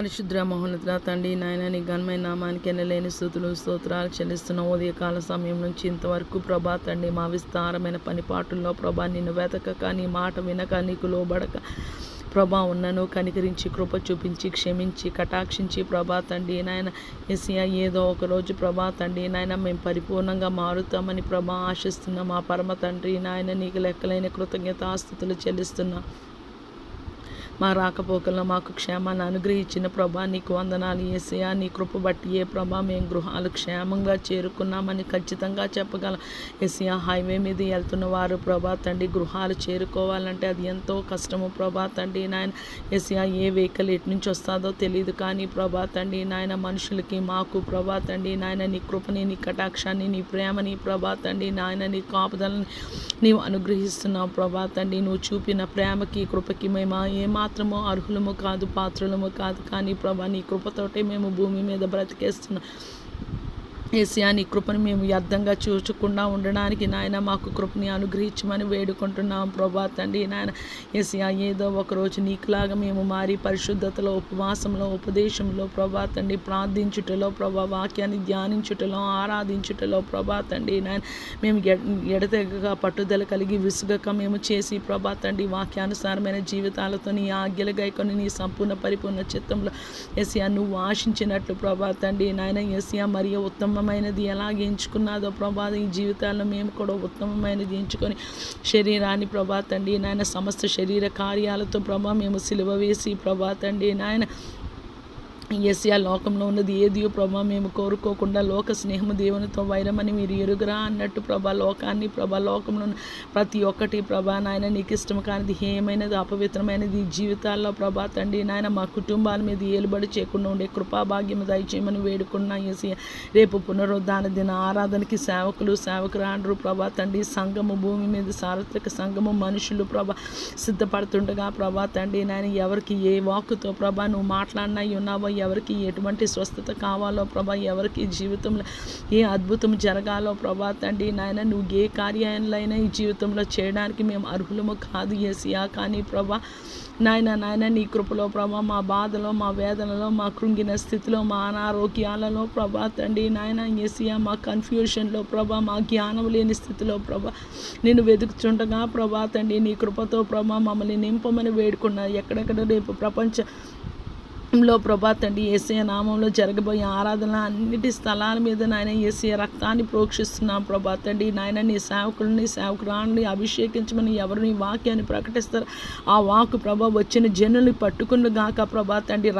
పరిశుద్ర మహోన్నత తండ్రి నాయన నీ ఘనమైన నామానికి ఎనలేని స్తుతులు స్తోత్రాలు చెల్లిస్తున్న ఉదయకాల సమయం నుంచి ఇంతవరకు ప్రభా తండ్రి మా విస్తారమైన పనిపాటుల్లో ప్రభా నిన్ను వెతకక నీ మాట వినక నీకు లోబడక ప్రభా ఉన్నను కనికరించి కృప చూపించి క్షమించి కటాక్షించి ప్రభా తండ్రి నాయన ఎస్ఐ ఏదో ఒకరోజు ప్రభా తండ్రి నాయన మేము పరిపూర్ణంగా మారుతామని ప్రభా ఆశిస్తున్నాం మా పరమ తండ్రి నాయన నీకు లెక్కలైన కృతజ్ఞతాస్తుతులు చెల్లిస్తున్నాం. మా రాకపోకల్లో మాకు క్షేమాన్ని అనుగ్రహించిన ప్రభా నీకు వందనాలు యేసయ్యా. నీ కృప బట్టి ఏ ప్రభా మేము గృహాలు క్షేమంగా చేరుకున్నామని ఖచ్చితంగా చెప్పగలం. యేసయ్యా హైవే మీద వెళ్తున్న వారు ప్రభా తండ్రి గృహాలు చేరుకోవాలంటే అది ఎంతో కష్టము ప్రభా తండ్రి నాయన. యేసయ్యా ఏ వెహికల్ ఎటు నుంచి వస్తుందో తెలియదు కానీ ప్రభా తండ్రి నాయన మనుషులకి మాకు ప్రభా తండ్రి నాయన నీ కృపని నీ కటాక్షాన్ని నీ ప్రేమని ప్రభా తండ్రి నాయన నీ కాపుదలని నీవు అనుగ్రహిస్తున్నావు ప్రభా తండ్రి. నువ్వు చూపిన ప్రేమకి కృపకి మేము ఏమాత్రమో అర్హులము కాదు, పాత్రులము కాదు, కానీ ప్రభా నీ కృపతోటే మేము భూమి మీద బ్రతికేస్తున్నాం. యేసయ్యా నీ కృపను మేము వ్యర్థంగా చూచకుండా ఉండడానికి నాయన మాకు కృపని అనుగ్రహించమని వేడుకుంటున్నాం ప్రభా తండ్రి నాయన. యేసయ్యా ఏదో ఒకరోజు నీకులాగా మేము మారి పరిశుద్ధతలో ఉపవాసంలో ఉపదేశంలో ప్రభా తండ్రి ప్రార్థించుటలో ప్రభా వాక్యాన్ని ధ్యానించుటలో ఆరాధించుటలో ప్రభా తండ్రి నాయన మేము ఎడతెగక పట్టుదల కలిగి విసుగక మేము చేసి ప్రభా తండ్రి వాక్యానుసారమైన జీవితాలతో నీ ఆజ్ఞలు గైకొని నీ సంపూర్ణ పరిపూర్ణ చిత్తంలో యేసయ్యా నువ్వు ఆశించినట్లు ప్రభా తండ్రి నాయన యేసయ్యా మరియు ఉత్తమమైనది ఎలాగ ఎంచుకున్నాదో ప్రభా ఈ జీవితాల్లో మేము కూడా ఉత్తమమైనది ఎంచుకొని శరీరాన్ని ప్రభా తండ్రి నాయన సమస్త శరీర కార్యాలతో ప్రభా మేము సిలువ వేసి ప్రభా తండ్రి నాయన యేసయ్యా లోకంలో ఉన్నది ఏదియో ప్రభా మేము కోరుకోకుండా లోక స్నేహము దేవునితో వైరమని మీరు ఎరుగురా అన్నట్టు ప్రభా లోకాన్ని ప్రభా లోకంలో ప్రతి ఒక్కటి ప్రభా నాయన నీకు ఇష్టం కానిది ఏమైనది అపవిత్రమైనది జీవితాల్లో ప్రభా తండ్రి నాయన మా కుటుంబాల మీద ఏలుబడి చేయకుండా ఉండే కృపాభాగ్యము దయచేయమని వేడుకున్నా యేసయ్యా. రేపు పునరుద్ధాన దిన ఆరాధనకి సేవకులు సేవకురాండ్రు ప్రభా తండ్రి సంఘము భూమి మీద సార్వత్రిక సంఘము మనుషులు ప్రభా సిద్ధపడుతుండగా ప్రభా తండ్రి నాయన ఎవరికి ఏ వాక్కుతో ప్రభా నువ్వు మాట్లాడినా ఉన్నావో, ఎవరికి ఎటువంటి స్వస్థత కావాలో ప్రభా, ఎవరికి జీవితంలో ఏ అద్భుతం జరగాలో ప్రభా తండ్రి నాయన నువ్వు ఏ కార్యాలైనా ఈ జీవితంలో చేయడానికి మేము అర్హులము కాదు యేసయ్యా. కానీ ప్రభా నాయన నీ కృపలో ప్రభా మా బాధలో మా వేదనలో మా కృంగిన స్థితిలో మా అనారోగ్యాలలో ప్రభా తండ్రి నాయన యేసయ్యా మా కన్ఫ్యూషన్లో ప్రభా మా జ్ఞానం లేని స్థితిలో ప్రభా నేను వెతుకుతుండగా ప్రభా తండ్రి నీ కృపతో ప్రభా మమ్మల్ని నింపమని వేడుకున్నా. ఎక్కడెక్కడ రేపు ప్రపంచంలో ప్రభా తండ్రి యేసయ్య నామంలో జరగబోయే ఆరాధన అన్నిటి స్థలాల మీద నాయన యేసయ్య రక్తాన్ని ప్రోక్షిస్తున్నాం ప్రభా తండ్రి నాయన నీ సేవకులని సేవకురాన్ని అభిషేకించమని ఎవరు నీ వాక్యాన్ని ప్రకటిస్తారు ఆ వాక్కు ప్రభా వచ్చిన జనుల్ని పట్టుకుని గాక ప్రభా తండ్రి